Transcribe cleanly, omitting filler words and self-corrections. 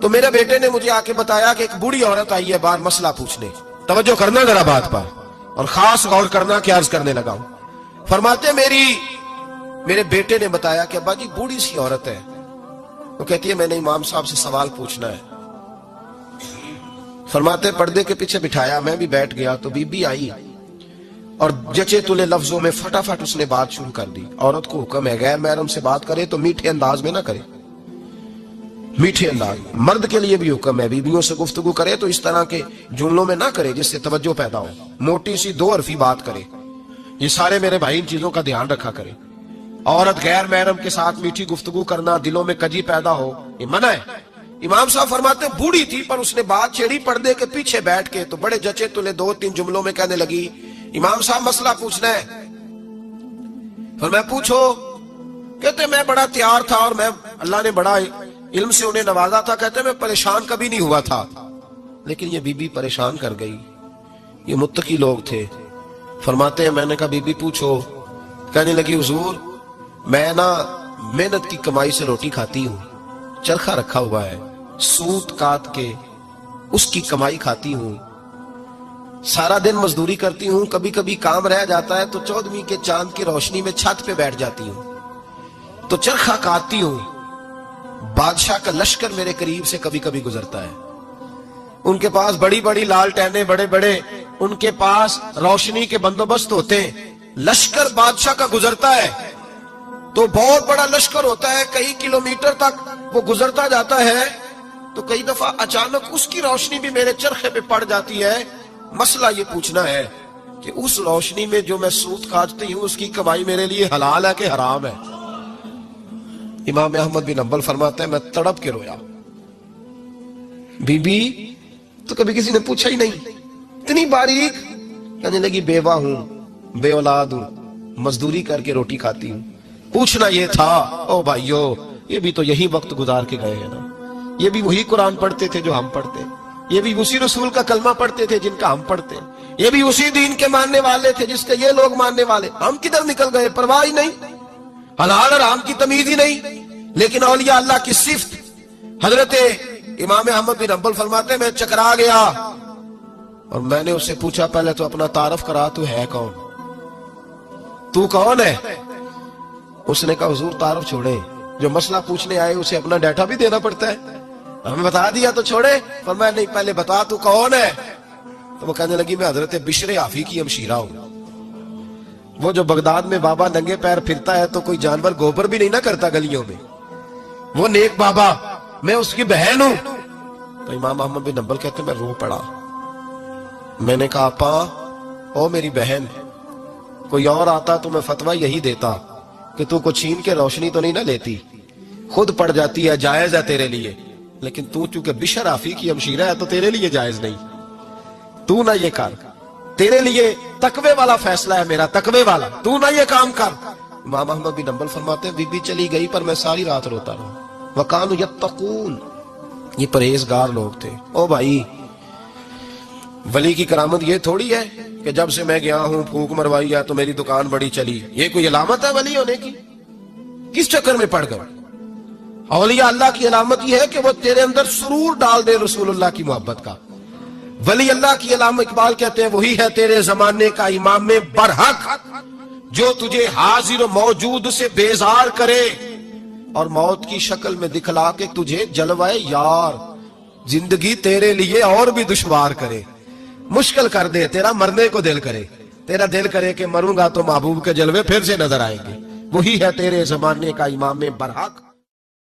تو میرے بیٹے نے مجھے آ کے بتایا کہ ایک بوڑھی عورت آئی ہے باہر مسئلہ پوچھنے. توجہ کرنا ذرا بات پر اور خاص غور کرنا کہ عرض کرنے لگا ہوں. فرماتے میرے بیٹے نے بتایا کہ ابا جی بوڑھی سی عورت ہے. وہ کہتی ہے میں نے امام صاحب سے سوال پوچھنا ہے. فرماتے پردے کے پیچھے بٹھایا, میں بھی بیٹھ گیا تو بی بی آئی اور جچے تلے لفظوں میں فٹافٹ اس نے بات شروع کر دی. عورت کو حکم ہے غیر محرم سے بات کرے تو میٹھے انداز میں نہ کرے, میٹھے انداز. مرد کے لیے بھی حکم ہے بیویوں سے گفتگو کرے تو اس طرح کے جملوں میں نہ کرے جس سے توجہ پیدا ہو, موٹی سی دو حرفی بات کرے. یہ سارے میرے بھائی ان چیزوں کا دھیان رکھا کرے. عورت غیر محرم کے ساتھ میٹھی گفتگو کرنا, دلوں میں کجی پیدا ہو, یہ منع ہے. امام صاحب فرماتے بوڑھی تھی پر اس نے بات چھیڑی پردے کے پیچھے بیٹھ کے, تو بڑے جچے تلے 2-3 جملوں میں کہنے لگی امام صاحب مسئلہ پوچھنا ہے. پھر میں پوچھو. کہتے میں بڑا تیار تھا اور میں اللہ نے بڑا علم سے انہیں نوازا تھا. کہتے میں پریشان کبھی نہیں ہوا تھا, لیکن یہ بی بی پریشان کر گئی. یہ متقی لوگ تھے. فرماتے ہیں میں نے کہا بی بی پوچھو. کہنے لگی حضور میں نا محنت کی کمائی سے روٹی کھاتی ہوں, چرخہ رکھا ہوا ہے, سوت کاٹ کے اس کی کمائی کھاتی ہوں, سارا دن مزدوری کرتی ہوں, کبھی کبھی کام رہ جاتا ہے تو 14ویں کے چاند کی روشنی میں چھت پہ بیٹھ جاتی ہوں تو چرخہ کاٹتی ہوں. بادشاہ کا لشکر میرے قریب سے کبھی کبھی گزرتا ہے, ان کے پاس بڑی بڑی لالٹینیں, بڑے بڑے ان کے پاس روشنی کے بندوبست ہوتے ہیں. لشکر بادشاہ کا گزرتا ہے تو بہت بڑا لشکر ہوتا ہے, کئی کلومیٹر تک وہ گزرتا جاتا ہے, تو کئی دفعہ اچانک اس کی روشنی بھی میرے چرخے پہ پڑ جاتی ہے. مسئلہ یہ پوچھنا ہے کہ اس روشنی میں جو میں سوت کاٹتی ہوں اس کی کمائی میرے لیے حلال ہے کہ حرام ہے؟ امام احمد بن حنبل فرماتے ہیں میں تڑپ کے رویا. بی بی تو کبھی کسی نے پوچھا ہی نہیں, اتنی باریک. کہنے لگی بیوہ ہوں, بے اولاد ہوں, مزدوری کر کے روٹی کھاتی ہوں. پوچھنا یہ تھا. او بھائیو یہ بھی تو یہی وقت گزار کے گئے ہیں نا, یہ بھی وہی قرآن پڑھتے تھے جو ہم پڑھتے, یہ بھی اسی رسول کا کلمہ پڑھتے تھے جن کا ہم پڑھتے, یہ بھی اسی دین کے ماننے والے تھے جس کے یہ لوگ ماننے والے. ہم کدھر نکل گئے؟ پرواہ ہی نہیں, حلال حرام کی تمیز ہی نہیں. لیکن اولیاء اللہ کی صفت. حضرت امام احمد بن حنبل فرماتے ہیں میں چکرا گیا اور میں نے اس سے پوچھا پہلے تو اپنا تعارف کرا, تو ہے کون, تو کون ہے؟ اس نے کہا حضور تعارف چھوڑے, جو مسئلہ پوچھنے آئے اسے اپنا ڈیٹا بھی دینا پڑتا ہے, ہمیں بتا دیا تو چھوڑے. فرمایا نہیں پہلے بتا تو کون ہے. تو وہ کہنے لگی میں حضرت بشر حافی کی ہمشیرہ ہوں. وہ جو بغداد میں بابا ننگے پیر پھرتا ہے تو کوئی جانور گوبر بھی نہیں نہ کرتا گلیوں میں, وہ نیک بابا, میں اس کی بہن ہوں. تو امام احمد بن حنبل کہتے ہیں میں رو پڑا. میں نے کہا آپا او میری بہن, کوئی اور آتا تو میں فتویٰ یہی دیتا کہ تو کو چھین کے روشنی تو نہیں نہ لیتی, خود پڑ جاتی ہے, جائز ہے تیرے لیے. لیکن تو چونکہ بشر حافی کی ہمشیرہ ہے تو تیرے لیے جائز نہیں, تو نہ یہ کر, تیرے لیے تقوی والا فیصلہ ہے میرا, تقوی والا, تو نہ یہ کام کر. امام احمد بن حنبل فرماتے ہیں بی بی چلی گئی پر میں ساری رات روتا رہا. وَقَانُوا يَتَّقُونَ, یہ پرہیزگار لوگ تھے. او بھائی ولی کی کرامت یہ تھوڑی ہے کہ جب سے میں گیا ہوں پھونک مروائی ہے تو میری دکان بڑی چلی. یہ کوئی علامت ہے ولی ہونے کی؟ کس چکر میں پڑ گئے؟ اولیاء اللہ کی علامت یہ ہے کہ وہ تیرے اندر سرور ڈال دے رسول اللہ کی محبت کا. ولی اللہ کی علامت اقبال کہتے ہیں وہی ہے تیرے زمانے کا امام برحق جو تجھے حاضر و موجود سے بیزار کرے اور موت کی شکل میں دکھلا کے تجھے جلوائے یار زندگی تیرے لیے اور بھی دشوار کرے, مشکل کر دے, تیرا مرنے کو دل کرے, تیرا دل کرے کہ مروں گا تو محبوب کے جلوے پھر سے نظر آئیں گے. وہی ہے تیرے زمانے کا امام برحق.